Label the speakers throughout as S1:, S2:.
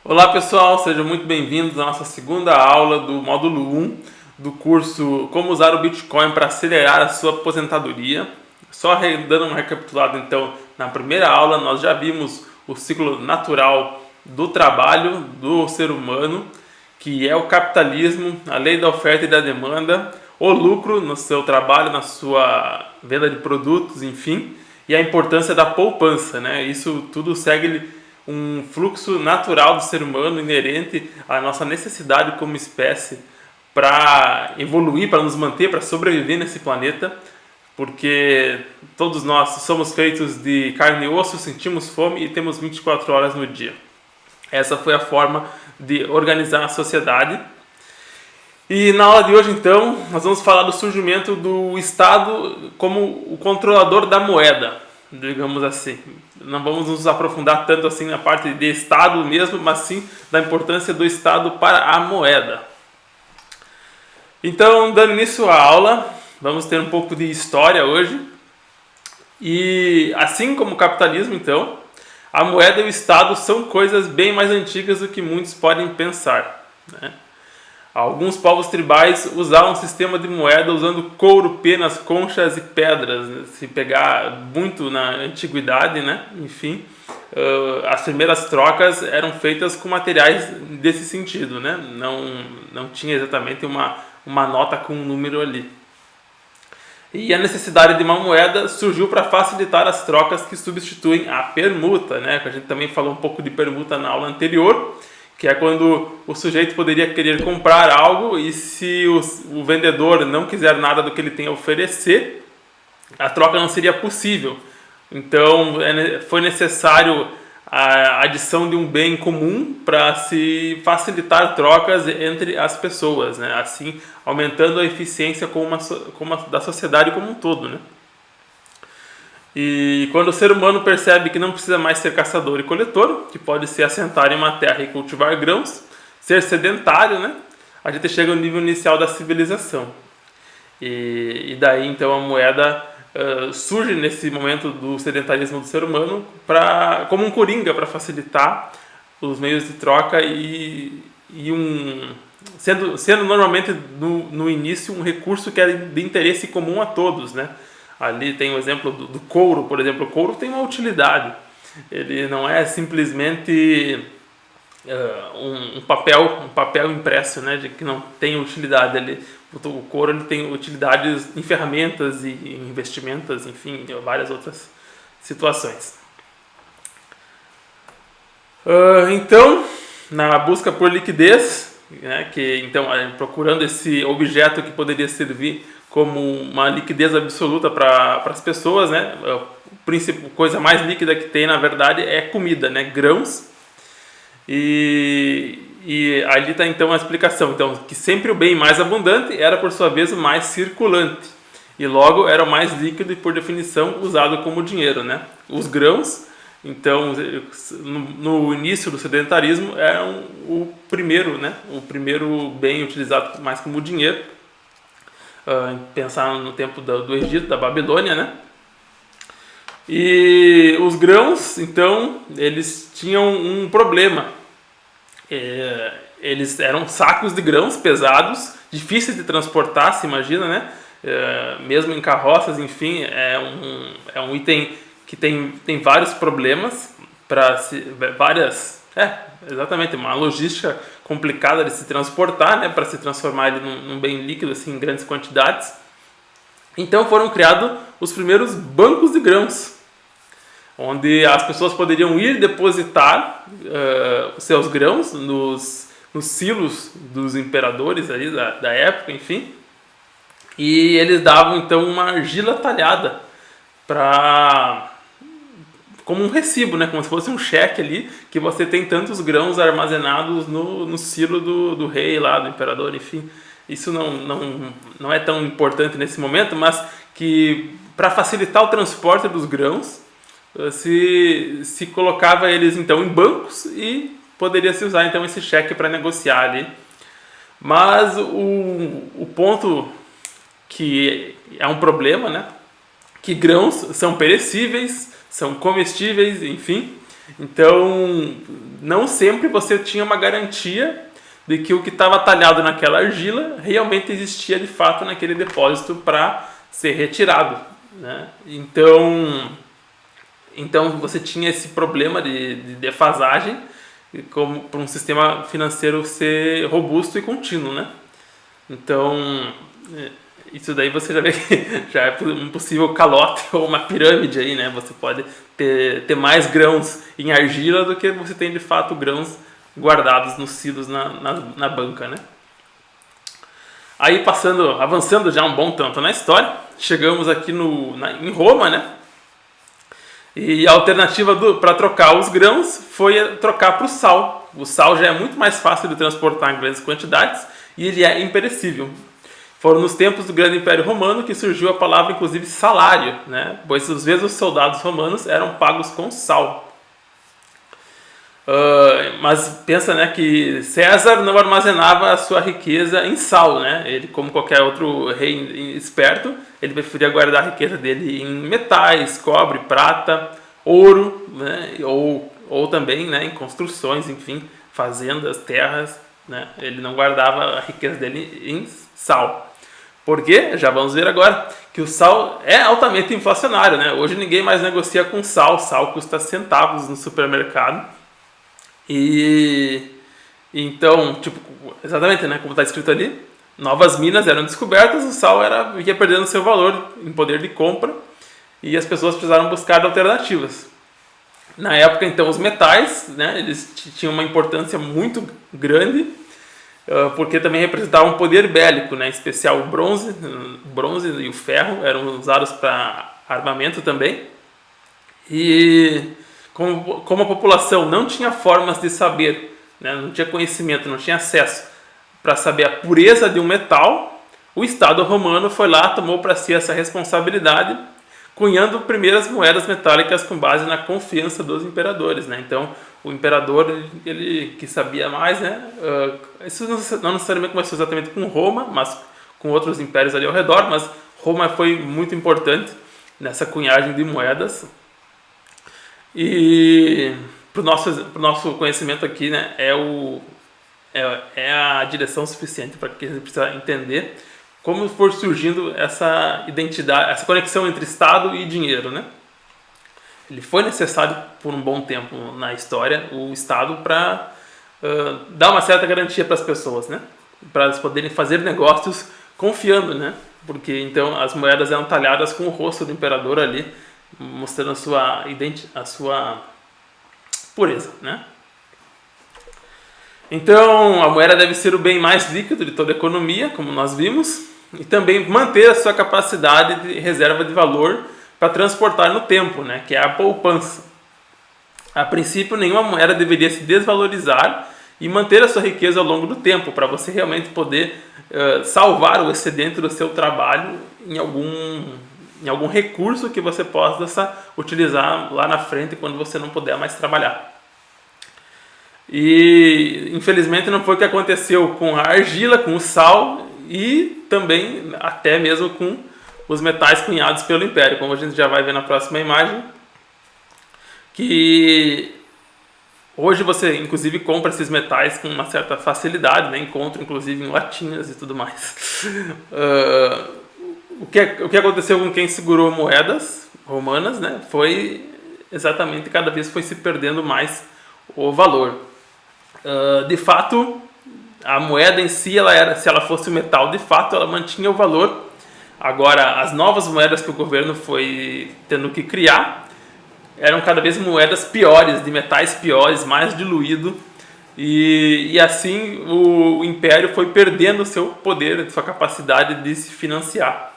S1: Olá pessoal, sejam muito bem-vindos à nossa segunda aula do módulo 1 do curso Como usar o Bitcoin para acelerar a sua aposentadoria. Dando uma recapitulada então, na primeira aula nós já vimos o ciclo natural do trabalho do ser humano, que é o capitalismo, a lei da oferta e da demanda, o lucro no seu trabalho, na sua venda de produtos, enfim, e a importância da poupança, né? Isso tudo segue um fluxo natural do ser humano inerente à nossa necessidade como espécie para evoluir, para nos manter, para sobreviver nesse planeta, porque todos nós somos feitos de carne e osso, sentimos fome e temos 24 horas no dia. Essa foi a forma de organizar a sociedade. E na aula de hoje, então, nós vamos falar do surgimento do Estado como o controlador da moeda, digamos assim. Não vamos nos aprofundar tanto assim na parte de Estado mesmo, mas sim da importância do Estado para a moeda. Então, dando início à aula, vamos ter um pouco de história hoje. E assim como o capitalismo, então, a moeda e o Estado são coisas bem mais antigas do que muitos podem pensar, né? Alguns povos tribais usavam um sistema de moeda usando couro, penas, conchas e pedras. Se pegar muito na antiguidade, né? Enfim, as primeiras trocas eram feitas com materiais desse sentido, né? Não tinha exatamente uma nota com um número ali. E a necessidade de uma moeda surgiu para facilitar as trocas que substituem a permuta, né? A gente também falou um pouco de permuta na aula anterior, que é quando o sujeito poderia querer comprar algo e se o vendedor não quiser nada do que ele tem a oferecer, a troca não seria possível. Então foi necessário a adição de um bem comum para se facilitar trocas entre as pessoas, né? Assim aumentando a eficiência da sociedade como um todo, né? E quando o ser humano percebe que não precisa mais ser caçador e coletor, que pode se assentar em uma terra e cultivar grãos, ser sedentário, né? A gente chega ao nível inicial da civilização. E daí então a moeda surge nesse momento do sedentarismo do ser humano como um coringa para facilitar os meios de troca sendo normalmente no início um recurso que é de interesse comum a todos, né? Ali tem o exemplo do couro, por exemplo. O couro tem uma utilidade. Ele não é simplesmente um papel impresso, né, de que não tem utilidade. O couro ele tem utilidades em ferramentas e em investimentos, enfim, em várias outras situações. Então, na busca por liquidez, né, procurando esse objeto que poderia servir como uma liquidez absoluta para as pessoas, né? A coisa mais líquida que tem, na verdade, é comida, né? Grãos. E ali está então a explicação. Então, que sempre o bem mais abundante era, por sua vez, o mais circulante. E logo era o mais líquido e, por definição, usado como dinheiro, né? Os grãos, então, no início do sedentarismo, eram o primeiro bem utilizado mais como dinheiro. Pensar no tempo do Egito, da Babilônia, né? E os grãos, então, eles tinham um problema. Eles eram sacos de grãos pesados, difíceis de transportar, se imagina, né? Mesmo em carroças, enfim, é um item que tem vários problemas exatamente, uma logística complicada de se transportar, né, para se transformar ele num bem líquido assim, em grandes quantidades. Então foram criados os primeiros bancos de grãos, onde as pessoas poderiam ir depositar seus grãos nos silos dos imperadores ali da época, enfim, e eles davam então uma argila talhada como um recibo, né? Como se fosse um cheque ali, que você tem tantos grãos armazenados no silo do rei lá, do imperador, enfim. Isso não é tão importante nesse momento, mas que para facilitar o transporte dos grãos, se colocava eles então em bancos e poderia se usar então esse cheque para negociar ali. Mas o ponto que é um problema, né? Que grãos são perecíveis, são comestíveis, enfim, Então, não sempre você tinha uma garantia de que o que estava talhado naquela argila realmente existia de fato naquele depósito para ser retirado, né? Então você tinha esse problema de defasagem como para um sistema financeiro ser robusto e contínuo, né? Então isso daí você já vê que já é um possível calote ou uma pirâmide aí, né? Você pode ter mais grãos em argila do que você tem de fato grãos guardados nos silos na banca, né? Aí avançando já um bom tanto na história, chegamos aqui em Roma, né? E a alternativa para trocar os grãos foi trocar para o sal. O sal já é muito mais fácil de transportar em grandes quantidades e ele é imperecível. Foram nos tempos do Grande Império Romano que surgiu a palavra, inclusive, salário, né? Pois às vezes os soldados romanos eram pagos com sal. Mas pensa, né, que César não armazenava a sua riqueza em sal, né? Ele, como qualquer outro rei esperto, ele preferia guardar a riqueza dele em metais, cobre, prata, ouro, né? Ou também, né, em construções, enfim, fazendas, terras, né? Ele não guardava a riqueza dele em sal. Por quê? Já vamos ver agora que o sal é altamente inflacionário, né? Hoje ninguém mais negocia com sal. Sal custa centavos no supermercado. E então, tipo, exatamente, né, como está escrito ali, novas minas eram descobertas, o sal ia perdendo seu valor em poder de compra e as pessoas precisaram buscar alternativas. Na época, então, os metais, né, eles tinham uma importância muito grande, porque também representavam um poder bélico, né, em especial o bronze e o ferro eram usados para armamento também. E como a população não tinha formas de saber, né, não tinha conhecimento, não tinha acesso para saber a pureza de um metal, o Estado romano foi lá, tomou para si essa responsabilidade, cunhando primeiras moedas metálicas com base na confiança dos imperadores, né? Então, o imperador, ele que sabia mais, né? Isso não necessariamente começou exatamente com Roma, mas com outros impérios ali ao redor, mas Roma foi muito importante nessa cunhagem de moedas. E para o nosso conhecimento aqui, né, é a direção suficiente para que a gente precisa entender como for surgindo essa identidade, essa conexão entre Estado e dinheiro, né? Ele foi necessário por um bom tempo na história, o Estado, para dar uma certa garantia para as pessoas, né? Para elas poderem fazer negócios confiando, né? Porque então as moedas eram talhadas com o rosto do imperador ali, mostrando a sua pureza, né? Então, a moeda deve ser o bem mais líquido de toda a economia, como nós vimos, e também manter a sua capacidade de reserva de valor para transportar no tempo, né? Que é a poupança. A princípio, nenhuma moeda deveria se desvalorizar e manter a sua riqueza ao longo do tempo, para você realmente poder salvar o excedente do seu trabalho em algum recurso que você possa utilizar lá na frente quando você não puder mais trabalhar. E infelizmente não foi o que aconteceu com a argila, com o sal e também até mesmo com os metais cunhados pelo Império, como a gente já vai ver na próxima imagem, que hoje você inclusive compra esses metais com uma certa facilidade, né? Encontra inclusive em latinhas e tudo mais. O que aconteceu com quem segurou moedas romanas, né, foi exatamente cada vez foi se perdendo mais o valor. De fato, a moeda em si, se ela fosse metal, de fato ela mantinha o valor. Agora, as novas moedas que o governo foi tendo que criar eram cada vez moedas piores, de metais piores, mais diluído. E assim o império foi perdendo seu poder, sua capacidade de se financiar.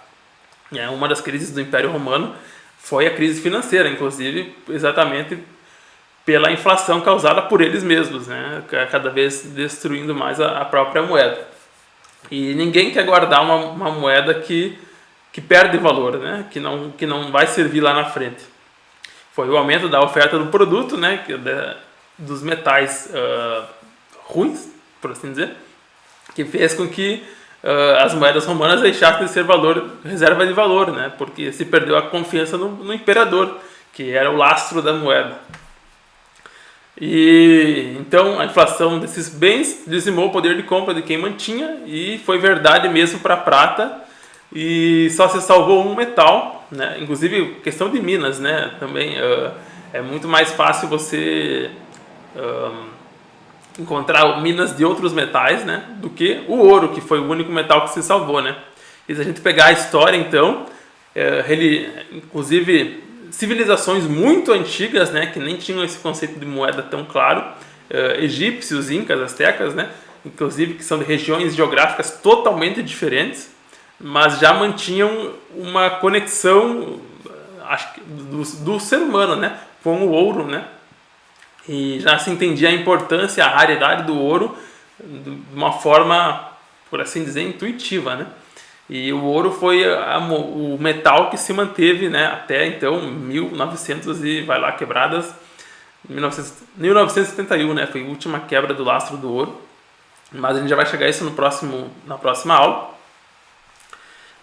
S1: Uma das crises do Império Romano foi a crise financeira, inclusive exatamente pela inflação causada por eles mesmos, né? Cada vez destruindo mais a própria moeda. E ninguém quer guardar uma moeda que perde valor, né? Que não vai servir lá na frente. Foi o aumento da oferta do produto, né? Dos metais ruins, por assim dizer, que fez com que as moedas romanas deixassem de ser reserva de valor, né? Porque se perdeu a confiança no imperador, que era o lastro da moeda. E então a inflação desses bens dizimou o poder de compra de quem mantinha, e foi verdade mesmo para a prata, e só se salvou um metal, né? Inclusive questão de minas, né? Também é muito mais fácil você encontrar minas de outros metais, né, do que o ouro, que foi o único metal que se salvou, né? E se a gente pegar a história, então, inclusive civilizações muito antigas, né, que nem tinham esse conceito de moeda tão claro, egípcios, incas, astecas, né, inclusive que são de regiões geográficas totalmente diferentes, mas já mantinham uma conexão, acho que, do ser humano, né, com o ouro, né? E já se entendia a importância, a raridade do ouro de uma forma, por assim dizer, intuitiva, né? E o ouro foi o metal que se manteve, né, até então 1900 e vai lá quebradas, 1971, né, foi a última quebra do lastro do ouro. Mas a gente já vai chegar a isso na próxima aula.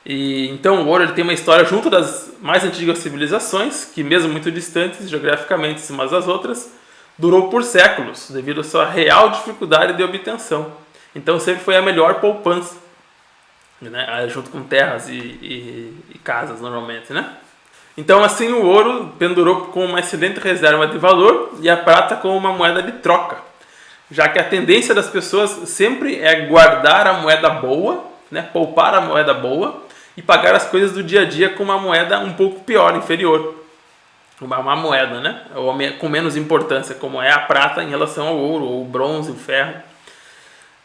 S1: E então o ouro ele tem uma história junto das mais antigas civilizações, que mesmo muito distantes geograficamente umas das outras, durou por séculos, devido à sua real dificuldade de obtenção. Então sempre foi a melhor poupança, né? Junto com terras e casas normalmente, né? Então assim o ouro pendurou como uma excelente reserva de valor e a prata como uma moeda de troca, já que a tendência das pessoas sempre é guardar a moeda boa, né? Poupar a moeda boa e pagar as coisas do dia a dia com uma moeda um pouco pior, inferior. Uma má moeda, né? Ou com menos importância, como é a prata em relação ao ouro, ou o bronze, o ferro.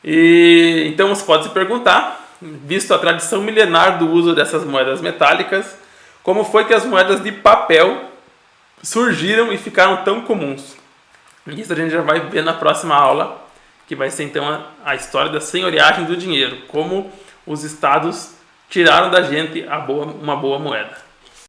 S1: E então você pode se perguntar, visto a tradição milenar do uso dessas moedas metálicas, como foi que as moedas de papel surgiram e ficaram tão comuns? Isso a gente já vai ver na próxima aula, que vai ser então a história da senhoreagem do dinheiro, como os estados tiraram da gente uma boa moeda.